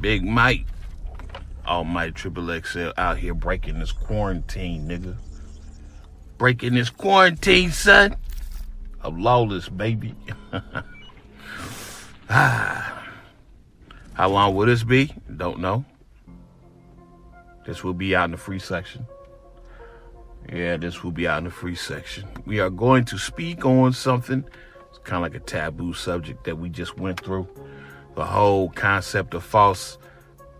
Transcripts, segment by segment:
Big Mike, Almighty Triple XL out here breaking this quarantine, nigga. Breaking this quarantine, son. I'm lawless, baby. How long will this be? Don't know. This will be out in the free section. Yeah, this will be out in the free section. We are going to speak on something. It's kind of like a taboo subject that we just went through. The whole concept of false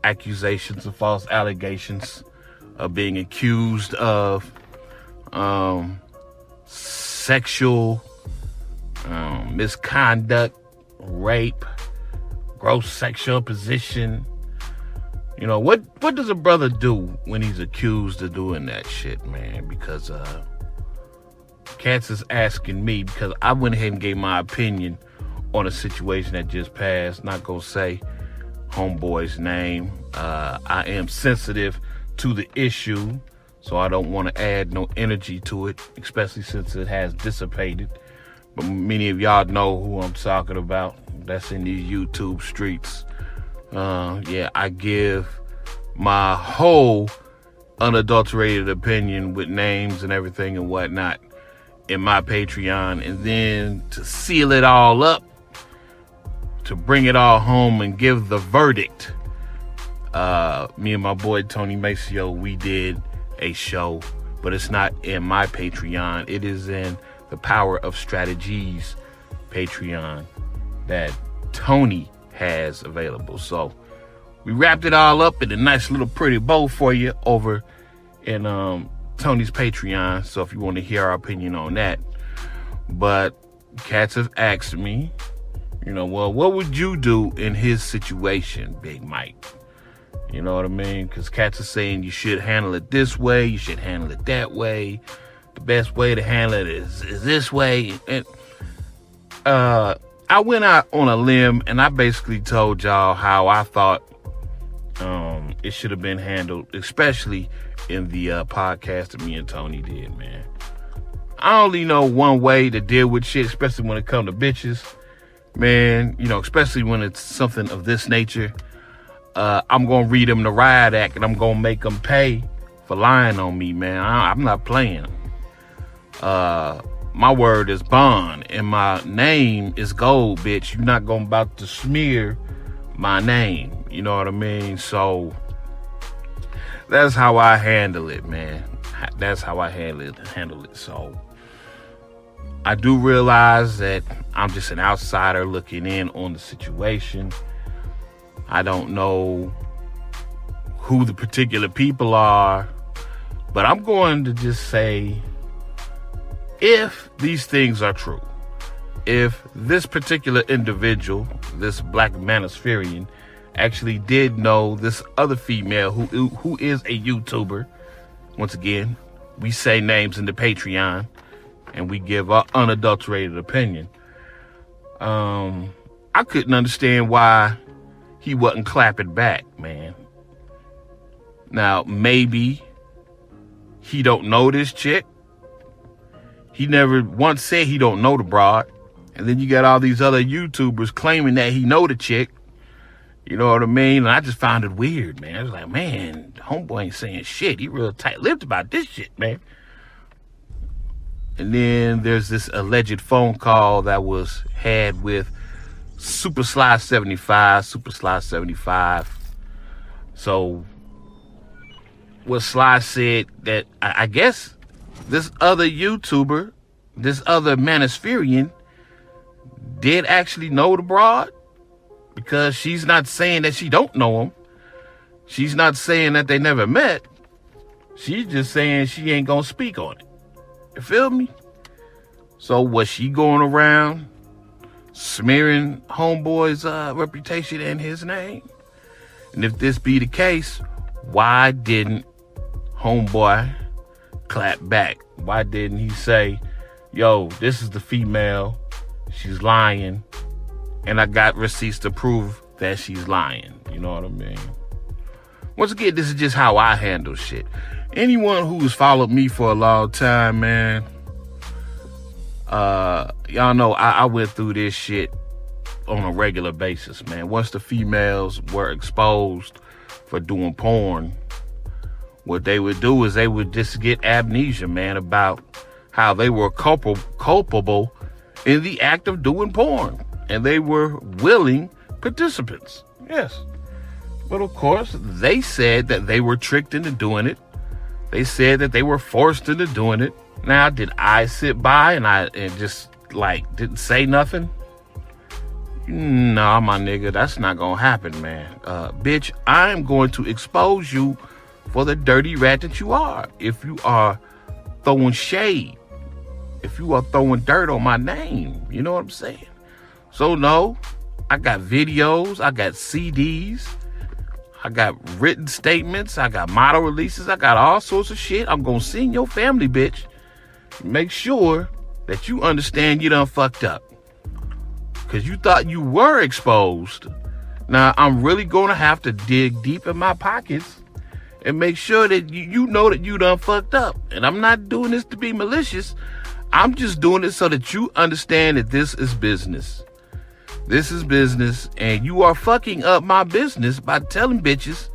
accusations and false allegations of being accused of sexual misconduct, rape, gross sexual position. You know, what does a brother do when he's accused of doing that shit, man? Because Cats is asking me, because I went ahead and gave my opinion on a situation that just passed. Not gonna say homeboy's name. I am sensitive to the issue, so I don't want to add no energy to it, especially since it has dissipated. But many of y'all know who I'm talking about. That's in these YouTube streets. Yeah, I give my whole unadulterated opinion with names and everything and whatnot in my Patreon. And then to seal it all up, to bring it all home and give the verdict, me and my boy Tony Maceo, we did a show, but it's not in my Patreon. It is in the Power of Strategies Patreon that Tony has available. So we wrapped it all up in a nice little pretty bow for you over in Tony's Patreon. So if you want to hear our opinion on that. But Cats have asked me, you know, well, what would you do in his situation, Big Mike? You know what I mean? Because Cats are saying you should handle it this way, you should handle it that way. The best way to handle it is this way. And I went out on a limb and I basically told y'all how I thought it should have been handled, especially in the podcast that me and Tony did, man. I only know one way to deal with shit, especially when it comes to bitches, man. You know, especially when it's something of this nature. I'm going to read them the riot act and I'm going to make them pay for lying on me, man. I'm not playing. My word is bond and my name is gold, bitch. You're not going about to smear my name. You know what I mean? So that's how I handle it, man. That's how I handle it. So I do realize that I'm just an outsider looking in on the situation. I don't know who the particular people are, but I'm going to just say, if these things are true, if this particular individual, this black manospherean, actually did know this other female who is a YouTuber, once again, we say names in the Patreon and we give our unadulterated opinion. I couldn't understand why he wasn't clapping back, man. Now, maybe he don't know this chick. He never once said he don't know the broad. And then you got all these other YouTubers claiming that he know the chick. You know what I mean? And I just found it weird, man. I was like, man, homeboy ain't saying shit. He real tight-lipped about this shit, man. And then there's this alleged phone call that was had with Super Sly 75. So what Sly said that I guess this other YouTuber, this other manospherean, did actually know the broad, because she's not saying that she don't know him. She's not saying that they never met. She's just saying she ain't gonna speak on it. You feel me? So was she going around smearing homeboy's reputation and his name? And if this be the case, why didn't homeboy clap back? Why didn't he say, yo, this is the female, she's lying, and I got receipts to prove that she's lying? You know what I mean? Once again, this is just how I handle shit. Anyone who's followed me for a long time, man, y'all know I went through this shit on a regular basis, man. Once the females were exposed for doing porn, what they would do is they would just get amnesia, man, about how they were culpable in the act of doing porn. And they were willing participants. Yes. But of course, they said that they were tricked into doing it. They said that they were forced into doing it. Now, did I sit by and just like didn't say nothing? Nah, my nigga, that's not gonna happen, man. Bitch, I'm going to expose you for the dirty rat that you are. If you are throwing shade, if you are throwing dirt on my name, you know what I'm saying? So no, I got videos, I got CDs, I got written statements, I got model releases, I got all sorts of shit. I'm gonna send your family, bitch. Make sure that you understand you done fucked up. Cause you thought you were exposed. Now I'm really gonna have to dig deep in my pockets and make sure that you know that you done fucked up. And I'm not doing this to be malicious. I'm just doing it so that you understand that this is business. This is business, and you are fucking up my business by telling bitches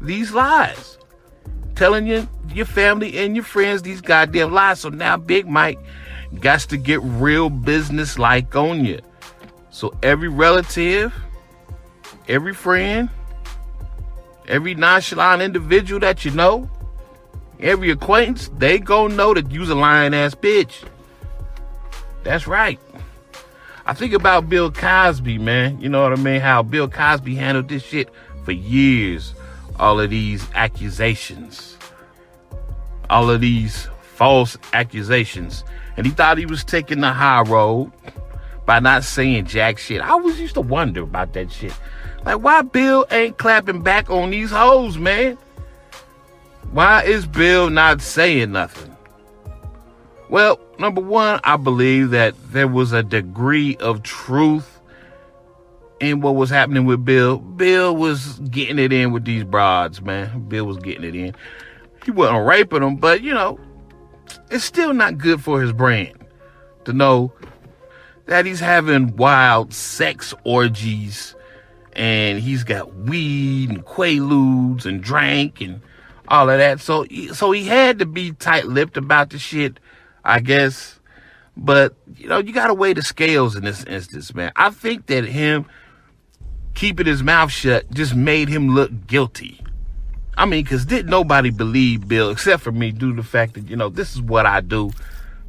these lies. Telling your family and your friends these goddamn lies. So now Big Mike got to get real business-like on you. So every relative, every friend, every nonchalant individual that you know, every acquaintance, they gonna know that you's a lying ass bitch. That's right. I think about Bill Cosby, man. You know what I mean? How Bill Cosby handled this shit for years. All of these accusations. All of these false accusations. And he thought he was taking the high road by not saying jack shit. I always used to wonder about that shit. Like, why Bill ain't clapping back on these hoes, man? Why is Bill not saying nothing? Well, number one, I believe that there was a degree of truth in what was happening with Bill. Bill was getting it in with these broads, man. Bill was getting it in. He wasn't raping them, but, you know, it's still not good for his brand to know that he's having wild sex orgies and he's got weed and quaaludes and drank and all of that. So he had to be tight-lipped about the shit, I guess. But, you know, you got to weigh the scales in this instance, man. I think that him keeping his mouth shut just made him look guilty. I mean, because didn't nobody believe Bill except for me due to the fact that, you know, this is what I do.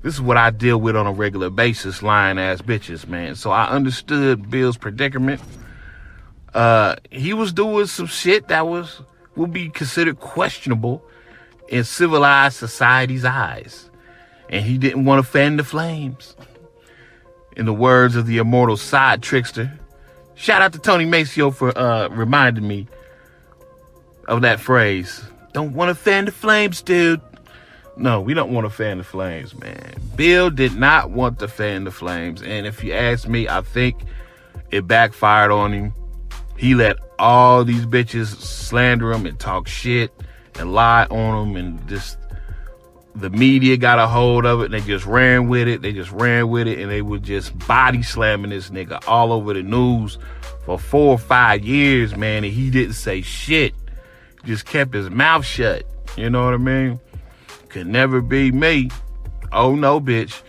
This is what I deal with on a regular basis, lying ass bitches, man. So I understood Bill's predicament. He was doing some shit that would be considered questionable in civilized society's eyes. And he didn't want to fan the flames. In the words of the immortal side trickster. Shout out to Tony Maceo for reminding me of that phrase. Don't want to fan the flames, dude. No, we don't want to fan the flames, man. Bill did not want to fan the flames. And if you ask me, I think it backfired on him. He let all these bitches slander him and talk shit and lie on him, and just the media got a hold of it and they just ran with it. And they were just body slamming this nigga all over the news for 4 or 5 years, man. And he didn't say shit. He just kept his mouth shut. You know what I mean? Could never be me. Oh no, bitch.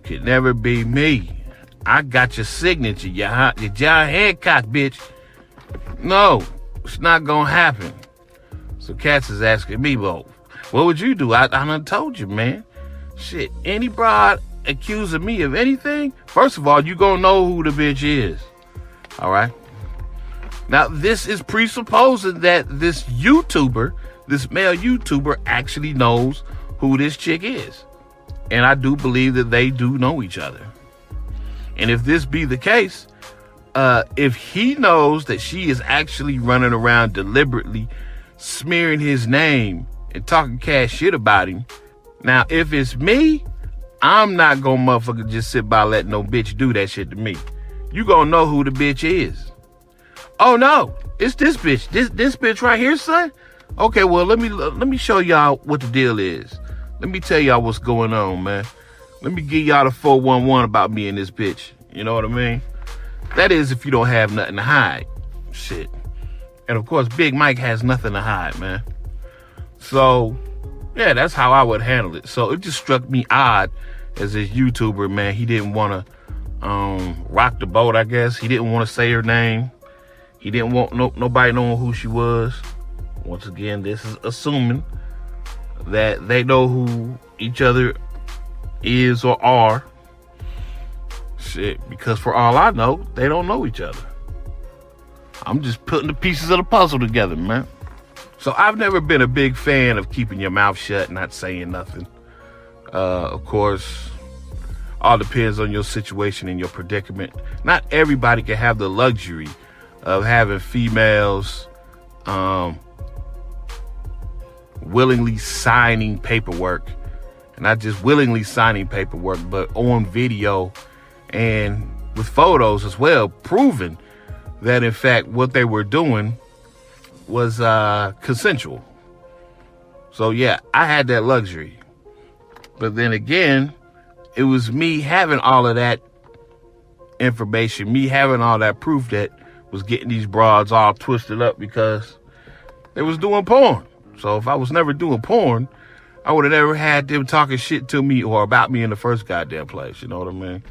Could never be me. I got your signature, your John Hancock, bitch. No, it's not gonna happen. So Katz is asking me, well, what would you do? I done told you, man. Shit, any broad accusing me of anything, first of all, you gonna know who the bitch is. All right? Now, this is presupposing that this YouTuber, this male YouTuber, actually knows who this chick is. And I do believe that they do know each other. And if this be the case, if he knows that she is actually running around deliberately smearing his name and talking cash shit about him, now, if it's me, I'm not gonna motherfucker just sit by letting no bitch do that shit to me. You gonna know who the bitch is. Oh no, it's this bitch. This bitch right here, son. Okay, well, let me show y'all what the deal is. Let me tell y'all what's going on, man. Let me give y'all the 411 about me and this bitch. You know what I mean? That is if you don't have nothing to hide. Shit. And of course, Big Mike has nothing to hide, man. So, yeah, that's how I would handle it. So it just struck me odd as this YouTuber, man. He didn't want to rock the boat, I guess. He didn't want to say her name. He didn't want nobody knowing who she was. Once again, this is assuming that they know who each other is or are. Shit, because for all I know, they don't know each other. I'm just putting the pieces of the puzzle together, man. So I've never been a big fan of keeping your mouth shut, not saying nothing. Of course, all depends on your situation and your predicament. Not everybody can have the luxury of having females willingly signing paperwork. And not just willingly signing paperwork, but on video and with photos as well, proving that in fact what they were doing was consensual. So yeah, I had that luxury. But then again, it was me having all of that information, me having all that proof that was getting these broads all twisted up because they was doing porn. So if I was never doing porn, I would have never had them talking shit to me or about me in the first goddamn place. You know what I mean?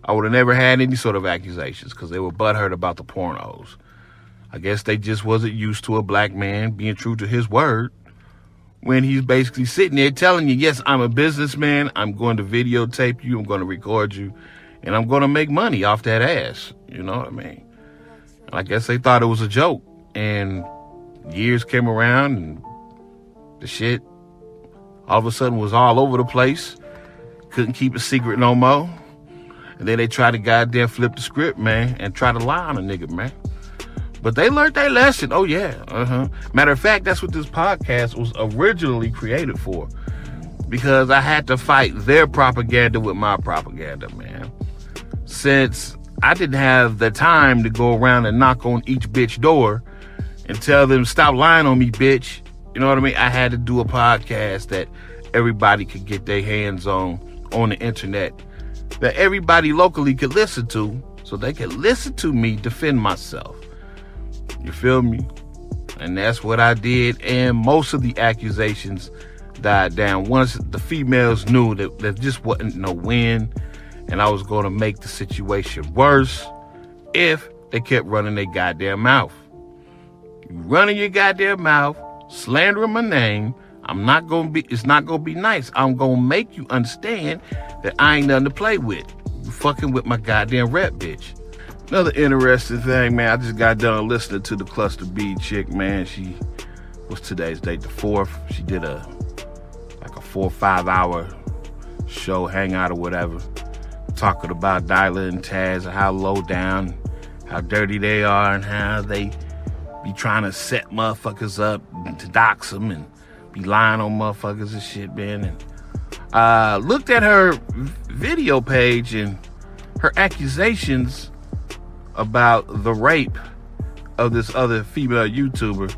I would have never had any sort of accusations because they were butthurt about the pornos. I guess they just wasn't used to a black man being true to his word when he's basically sitting there telling you, yes, I'm a businessman. I'm going to videotape you. I'm going to record you. And I'm going to make money off that ass. You know what I mean? I guess they thought it was a joke. And years came around and the shit all of a sudden was all over the place. Couldn't keep a secret no more. And then they tried to goddamn flip the script, man, and try to lie on a nigga, man. But they learned their lesson. Oh, yeah. Matter of fact, that's what this podcast was originally created for. Because I had to fight their propaganda with my propaganda, man. Since I didn't have the time to go around and knock on each bitch door and tell them, stop lying on me, bitch. You know what I mean? I had to do a podcast that everybody could get their hands on the internet, that everybody locally could listen to, so they could listen to me defend myself. You feel me? And that's what I did, and most of the accusations died down once the females knew that there just wasn't no win, and I was going to make the situation worse if they kept running their goddamn mouth. You running your goddamn mouth, slandering my name, it's not gonna be nice. I'm gonna make you understand that I ain't nothing to play with. You fucking with my goddamn rep, bitch. Another interesting thing, man, I just got done listening to the Cluster B chick, man. She was today's date, the 4th. She did a 4 or 5 hour show, hangout or whatever, talking about Dyla and Taz and how low down, how dirty they are, and how they be trying to set motherfuckers up to dox them and be lying on motherfuckers and shit, man. And looked at her video page and her accusations about the rape of this other female YouTuber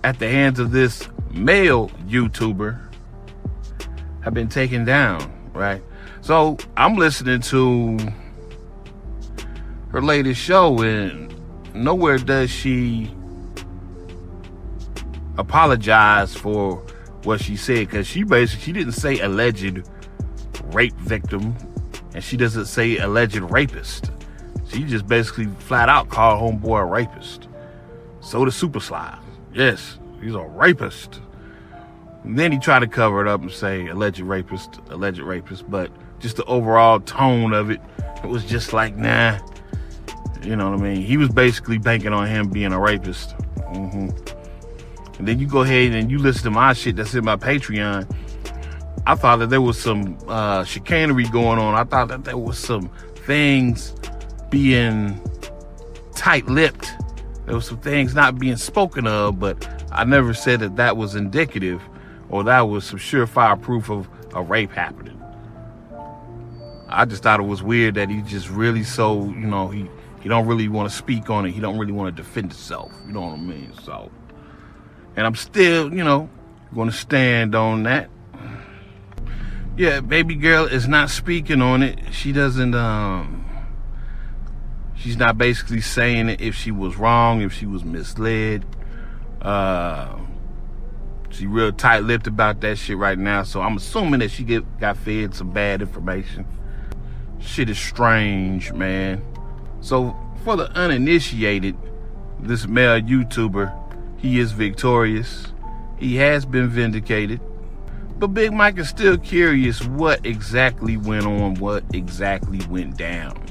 at the hands of this male YouTuber have been taken down, right? So I'm listening to her latest show, and nowhere does she apologize for what she said, because she didn't say alleged rape victim, and she doesn't say alleged rapist. She just basically flat out called homeboy a rapist. So the Super Sly, yes, he's a rapist. And then he tried to cover it up and say alleged rapist, but just the overall tone of it was just like, nah. You know what I mean? He was basically banking on him being a rapist. And then you go ahead and you listen to my shit that's in my Patreon. I thought that there was some chicanery going on. I thought that there was some things being tight-lipped. There was some things not being spoken of, but I never said that that was indicative or that was some surefire proof of a rape happening. I just thought it was weird that he just really he don't really want to speak on it. He don't really want to defend himself. You know what I mean? So, and I'm still, going to stand on that. Yeah, baby girl is not speaking on it. She doesn't She's not basically saying if she was wrong, if she was misled. She real tight-lipped about that shit right now, so I'm assuming that she got fed some bad information. Shit is strange, man. So for the uninitiated, this male YouTuber, he is victorious. He has been vindicated. But Big Mike is still curious what exactly went on, what exactly went down.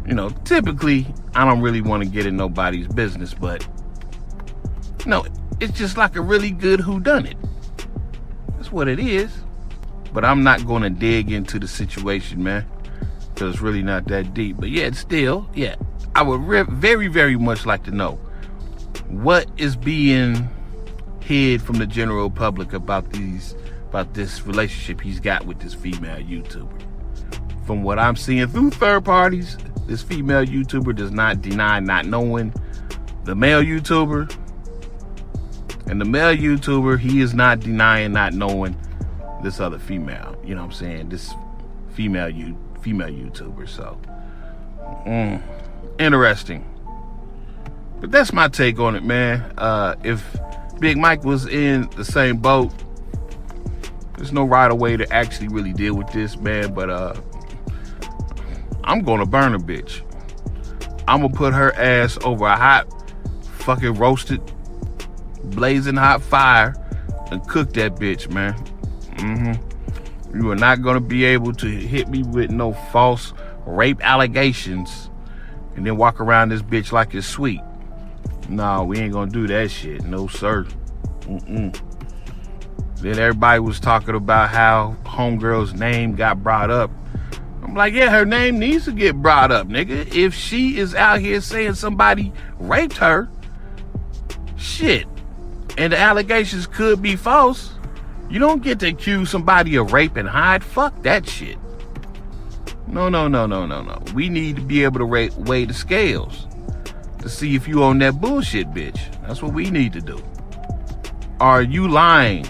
You know, typically, I don't really want to get in nobody's business, but, you know, it's just like a really good whodunit. That's what it is. But I'm not going to dig into the situation, man, because it's really not that deep. But yeah, still, yeah, I would very, very much like to know what is being hid from the general public about this relationship he's got with this female YouTuber. From what I'm seeing through third parties, this female YouTuber does not deny not knowing the male YouTuber. And the male YouTuber, he is not denying not knowing this other female. You know what I'm saying? This female YouTuber. So, interesting. But that's my take on it, man. If Big Mike was in the same boat, there's no right way to actually really deal with this, man. But I'm gonna burn a bitch. I'm gonna put her ass over a hot, fucking roasted, blazing hot fire and cook that bitch, man. You are not gonna be able to hit me with no false rape allegations and then walk around this bitch like it's sweet. No, we ain't gonna do that shit. No, sir. Then everybody was talking about how homegirl's name got brought up. I'm like, yeah, her name needs to get brought up, nigga. If she is out here saying somebody raped her, shit, and the allegations could be false, you don't get to accuse somebody of rape and hide. Fuck that shit. No. We need to be able to weigh the scales to see if you on that bullshit, bitch. That's what we need to do. Are you lying?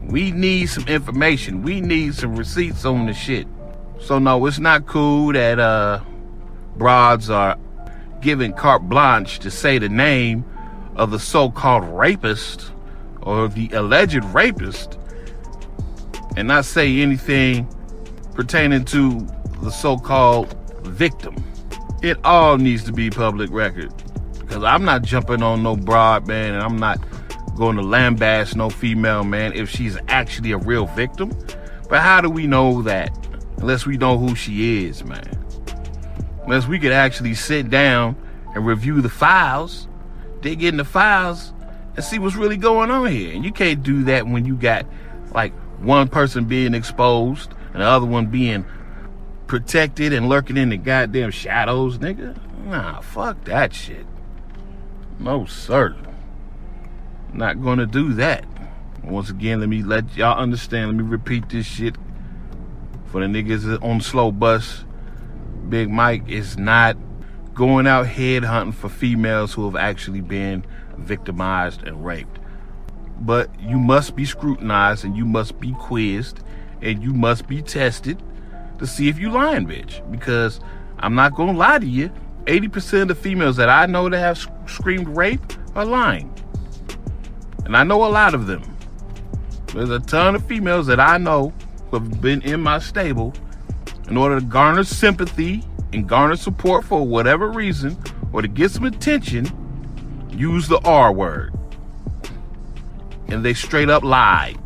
We need some information. We need some receipts on the shit. So no, it's not cool that broads are given carte blanche to say the name of the so-called rapist or the alleged rapist and not say anything pertaining to the so-called victim. It all needs to be public record, because I'm not jumping on no broad, man, and I'm not going to lambaste no female, man, if she's actually a real victim. But how do we know that unless we know who she is, man? Unless we could actually sit down and review the files, dig in the files, and see what's really going on here. And you can't do that when you got like one person being exposed and the other one being protected and lurking in the goddamn shadows, nigga. Nah, fuck that shit. No, sir. Not gonna do that. Once again, let me let y'all understand. Let me repeat this shit for the niggas on the slow bus. Big Mike is not going out head hunting for females who have actually been victimized and raped. But you must be scrutinized and you must be quizzed and you must be tested to see if you lying, bitch. Because I'm not gonna lie to you, 80% of the females that I know that have screamed rape are lying. And I know a lot of them. There's a ton of females that I know who have been in my stable in order to garner sympathy and garner support for whatever reason, or to get some attention, use the R word. And they straight up lied.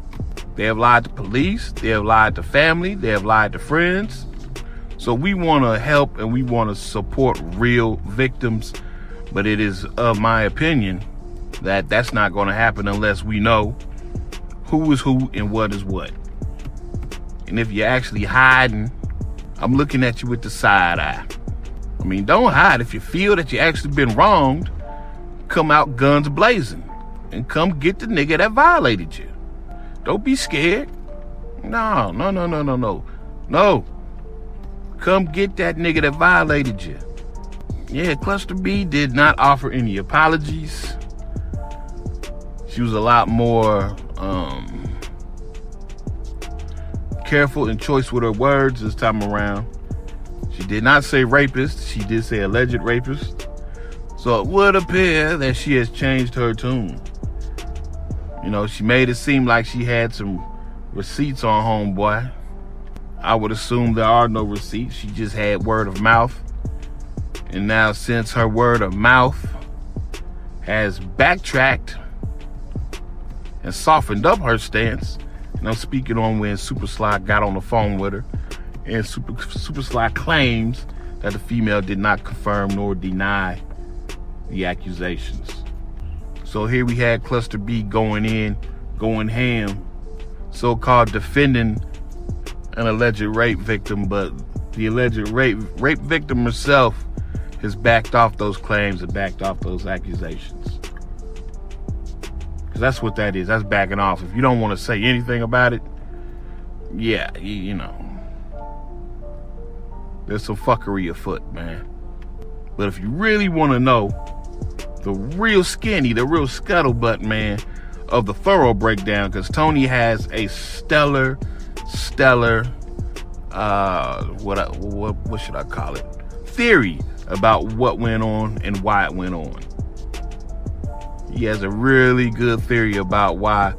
They have lied to police, they have lied to family, they have lied to friends. So we want to help and we want to support real victims, but it is of my opinion that that's not going to happen unless we know who is who and what is what. And if you're actually hiding, I'm looking at you with the side eye. I mean, don't hide. If you feel that you actually been wronged, come out guns blazing and come get the nigga that violated you. Don't be scared. No. No. Come get that nigga that violated you. Yeah, Cluster B did not offer any apologies. She was a lot more careful and choice with her words this time around. She did not say rapist. She did say alleged rapist. So it would appear that she has changed her tune. You know, she made it seem like she had some receipts on homeboy. I would assume there are no receipts. She just had word of mouth. And now since her word of mouth has backtracked and softened up her stance, and I'm speaking on when Super Sly got on the phone with her, and Super Sly claims that the female did not confirm nor deny the accusations. So here we had Cluster B going ham, so-called defending an alleged rape victim, but the alleged rape victim herself has backed off those claims and backed off those accusations. Because that's what that is. That's backing off. If you don't want to say anything about it, yeah, you know, there's some fuckery afoot, man. But if you really want to know the real skinny, the real scuttlebutt, man, of the thorough breakdown, because Tony has a stellar, what should I call it? Theory about what went on and why it went on. He has a really good theory about why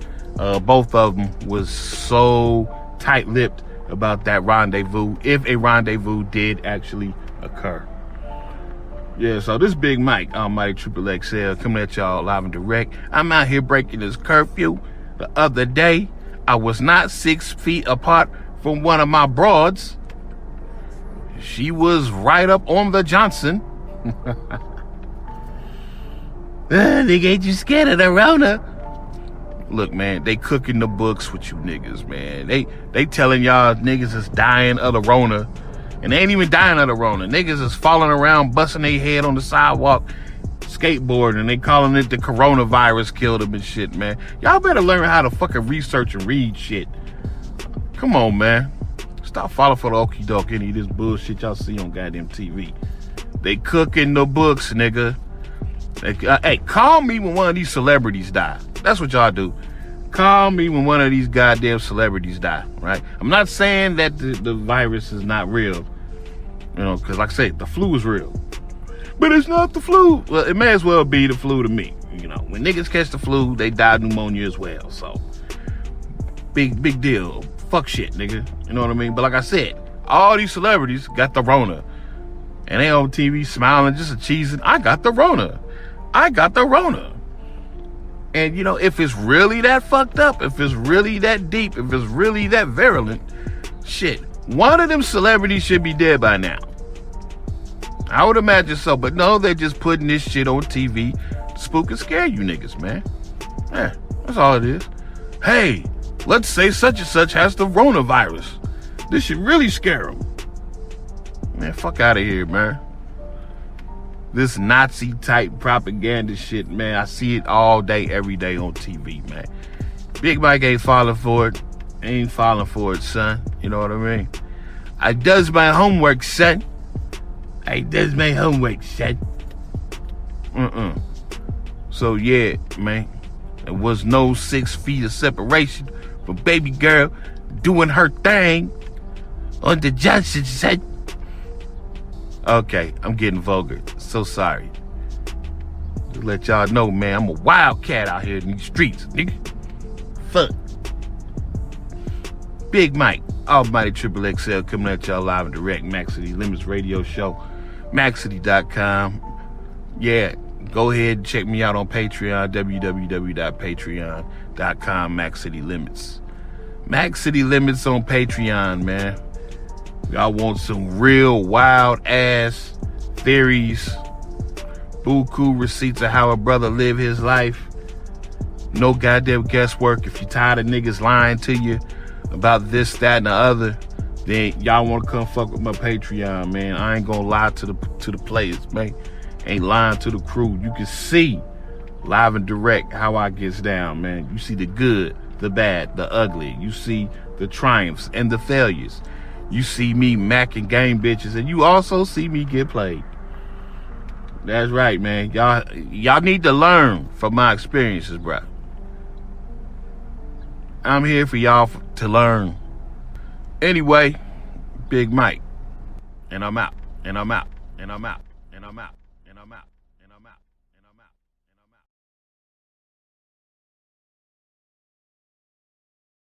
both of them was so tight-lipped about that rendezvous, if a rendezvous did actually occur. Yeah, so this Big Mike, Almighty Triple XL, coming at y'all live and direct. I'm out here breaking this curfew. The other day, I was not 6 feet apart from one of my broads. She was right up on the Johnson. Nigga, ain't you scared of the Rona? Look, man, they cooking the books with you niggas, man. They telling y'all niggas is dying of the Rona. And they ain't even dying of the Rona. Niggas is falling around, busting their head on the sidewalk, skateboarding, and they calling it the coronavirus killed them and shit, man. Y'all better learn how to fucking research and read shit. Come on, man. Stop falling for the okie doke, any of this bullshit y'all see on goddamn TV. They cooking the books, nigga. Hey, call me when one of these celebrities die. That's what y'all do. Call me when one of these goddamn celebrities die, right? I'm not saying that the virus is not real, you know, because like I say, the flu is real. But it's not the flu. Well, it may as well be the flu to me. You know, when niggas catch the flu, they die of pneumonia as well. So, big deal. Fuck shit, nigga. You know what I mean? But like I said, all these celebrities got the Rona. And they on TV smiling, just a cheesing. I got the Rona. I got the Rona. And, you know, if it's really that fucked up, if it's really that deep, if it's really that virulent, shit, one of them celebrities should be dead by now. I would imagine so. But no, they're just putting this shit on TV to spook and scare you niggas, man. Yeah, that's all it is. Hey, let's say such and such has the coronavirus. This should really scare them. Man, fuck out of here, man. This Nazi type propaganda shit, man, I see it all day, every day on TV, man. Big Mike ain't falling for it. Ain't falling for it, son. You know what I mean? I does my homework, son. I does my homework, son. So yeah, man, there was no 6 feet of separation from baby girl doing her thing on the Johnson side. Okay, I'm getting vulgar. So sorry. Just let y'all know, man, I'm a wildcat out here in these streets, nigga. Fuck. Big Mike, Almighty Triple XL, coming at y'all live and direct. Mackcity Limits Radio Show. Mackcity.com. Yeah, go ahead and check me out on Patreon. www.patreon.com. Mackcity Limits. Mackcity Limits on Patreon, man. Y'all want some real wild ass theories, buku receipts of how a brother live his life. No goddamn guesswork. If you tired of niggas lying to you about this, that, and the other, then y'all want to come fuck with my Patreon, man. I ain't gonna lie to the players, man. Ain't lying to the crew. You can see live and direct how I gets down, man. You see the good, the bad, the ugly. You see the triumphs and the failures. You see me macking game bitches, and you also see me get played. That's right, man. Y'all need to learn from my experiences, bro. I'm here for y'all to learn. Anyway, Big Mike. And I'm out. And I'm out. And I'm out. And I'm out. And I'm out. And I'm out. And I'm out.